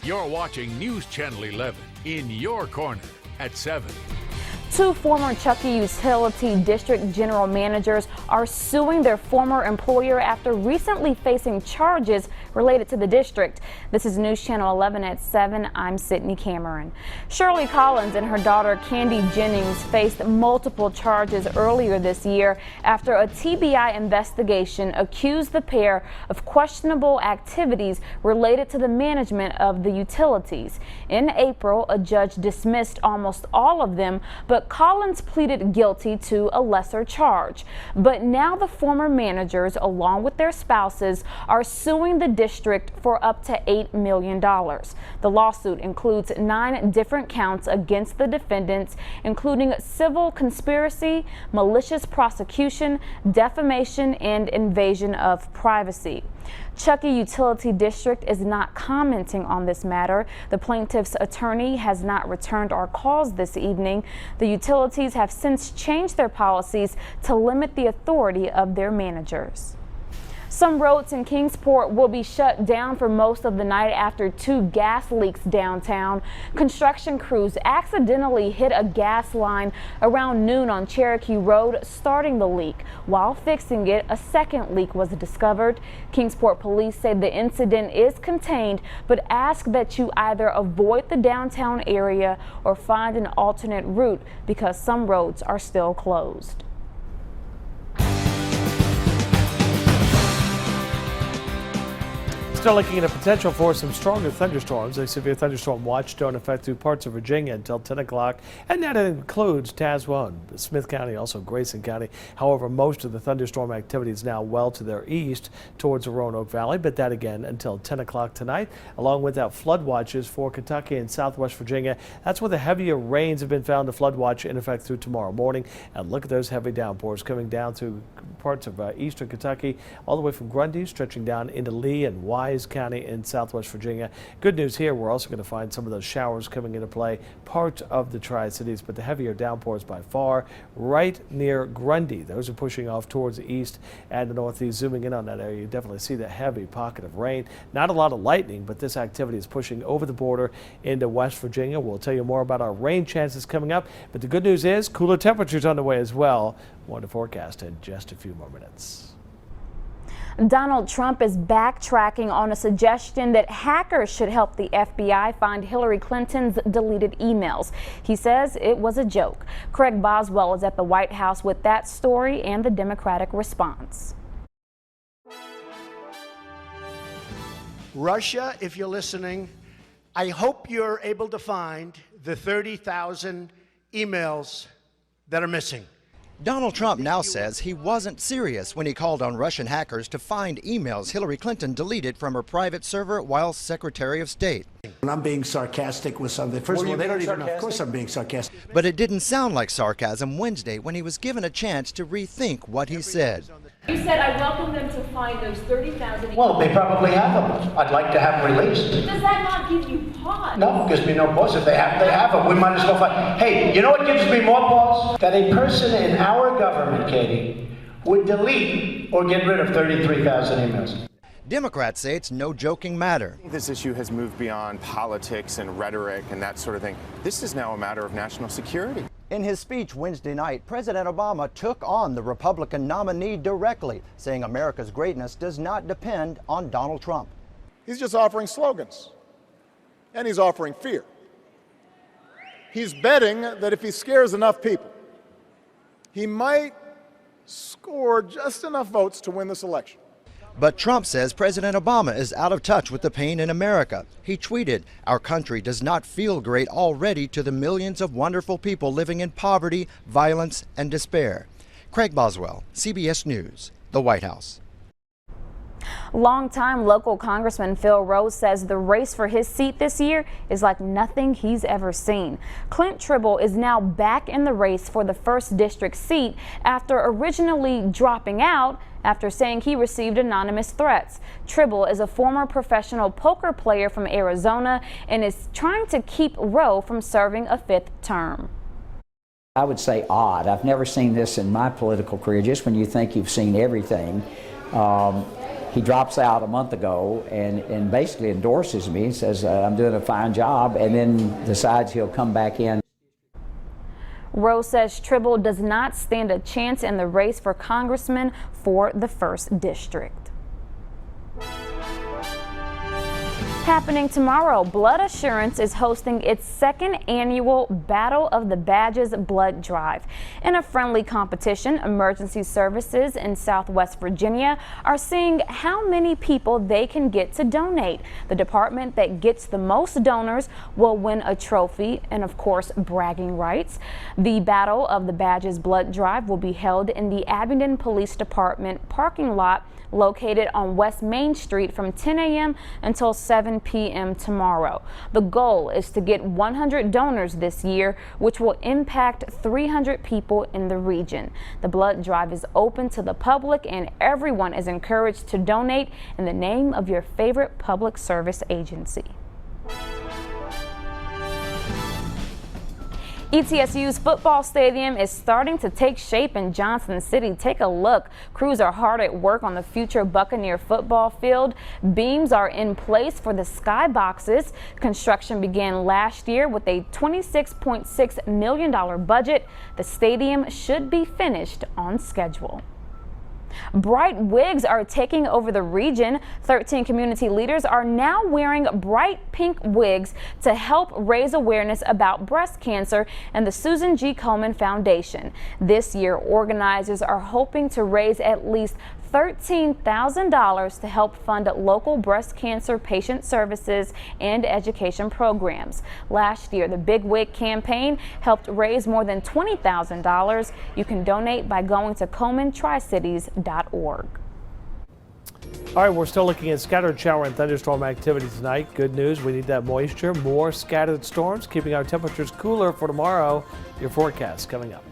You're watching News Channel 11 in your corner at 7. Two former Chuckey Utility District general managers are suing their former employer after recently facing charges related to the district. This is News Channel 11 at 7. I'm Sydney Cameron. Shirley Collins and her daughter Candy Jennings faced multiple charges earlier this year after a TBI investigation accused the pair of questionable activities related to the management of the utilities. In April, a judge dismissed almost all of them, but Collins pleaded guilty to a lesser charge. But now the former managers, along with their spouses, are suing the district for up to $8 million. The lawsuit includes 9 different counts against the defendants, including civil conspiracy, malicious prosecution, defamation, and invasion of privacy. Chuckey Utility District is not commenting on this matter. The plaintiff's attorney has not returned our calls this evening. The utilities have since changed their policies to limit the authority of their managers. Some roads in Kingsport will be shut down for most of the night after 2 gas leaks downtown. Construction crews accidentally hit a gas line around noon on Cherokee Road, starting the leak. While fixing it, a second leak was discovered. Kingsport police say the incident is contained, but ask that you either avoid the downtown area or find an alternate route because some roads are still closed. Still looking at a potential for some stronger thunderstorms. A severe thunderstorm watch still in effect through parts of Virginia until 10 o'clock, and that includes Tazewell, Smith County, also Grayson County. However, most of the thunderstorm activity is now well to their east towards the Roanoke Valley, but that again until 10 o'clock tonight, along with that flood watches for Kentucky and Southwest Virginia. That's where the heavier rains have been found. The flood watch in effect through tomorrow morning, and look at those heavy downpours coming down through parts of eastern Kentucky, all the way from Grundy, stretching down into Lee and Wise County in Southwest Virginia. Good news here, we're also going to find some of those showers coming into play, part of the Tri-Cities, but the heavier downpours by far right near Grundy. Those are pushing off towards the east and the northeast. Zooming in on that area, you definitely see the heavy pocket of rain. Not a lot of lightning, but this activity is pushing over the border into West Virginia. We'll tell you more about our rain chances coming up, but the good news is cooler temperatures on the way as well. More to forecast in just a few more minutes. Donald Trump is backtracking on a suggestion that hackers should help the FBI find Hillary Clinton's deleted emails. He says it was a joke. Craig Boswell is at the White House with that story and the Democratic response. Russia, if you're listening, I hope you're able to find the 30,000 emails that are missing. Donald Trump now says he wasn't serious when he called on Russian hackers to find emails Hillary Clinton deleted from her private server while Secretary of State. And I'm being sarcastic with something. First of all, they don't even know. Of course I'm being sarcastic. But it didn't sound like sarcasm Wednesday when he was given a chance to rethink what he said. You said I welcome them to find those 30,000. Well, they probably have them. I'd like to have them released. Does that not give you pause? No, it gives me no pause. If they have them, we might as well find. Hey, you know what gives me more pause? That a person in our government, Katie, would delete or get rid of 33,000 emails. Democrats say it's no joking matter. This issue has moved beyond politics and rhetoric and that sort of thing. This is now a matter of national security. In his speech Wednesday night, President Obama took on the Republican nominee directly, saying America's greatness does not depend on Donald Trump. He's just offering slogans, and he's offering fear. He's betting that if he scares enough people, he might score just enough votes to win this election. But Trump says President Obama is out of touch with the pain in America. He tweeted, "Our country does not feel great already to the millions of wonderful people living in poverty, violence, and despair." Craig Boswell, CBS News, the White House. Longtime local Congressman Phil Rose says the race for his seat this year is like nothing he's ever seen. Clint Tribble is now back in the race for the 1st District seat after originally dropping out after saying he received anonymous threats. Tribble is a former professional poker player from Arizona and is trying to keep Rowe from serving a 5th term. I would say odd. I've never seen this in my political career, just when you think you've seen everything. He drops out a month ago and basically endorses me, says I'm doing a fine job, and then decides he'll come back in. Rose says Tribble does not stand a chance in the race for congressman for the 1st District. Happening tomorrow, Blood Assurance is hosting its 2nd annual Battle of the Badges blood drive. In a friendly competition, emergency services in Southwest Virginia are seeing how many people they can get to donate. The department that gets the most donors will win a trophy and, of course, bragging rights. The Battle of the Badges blood drive will be held in the Abingdon Police Department parking lot located on West Main Street from 10 a.m. until 7 p.m. tomorrow. The goal is to get 100 donors this year, which will impact 300 people in the region. The blood drive is open to the public and everyone is encouraged to donate in the name of your favorite public service agency. ETSU's football stadium is starting to take shape in Johnson City. Take a look. Crews are hard at work on the future Buccaneer football field. Beams are in place for the skyboxes. Construction began last year with a $26.6 million budget. The stadium should be finished on schedule. Bright wigs are taking over the region. 13 community leaders are now wearing bright pink wigs to help raise awareness about breast cancer and the Susan G. Komen Foundation. This year, organizers are hoping to raise at least $13,000 to help fund local breast cancer patient services and education programs. Last year, the Big Wig campaign helped raise more than $20,000. You can donate by going to KomenTriCities.org. All right, we're still looking at scattered shower and thunderstorm activity tonight. Good news, we need that moisture. More scattered storms, keeping our temperatures cooler for tomorrow. Your forecast coming up.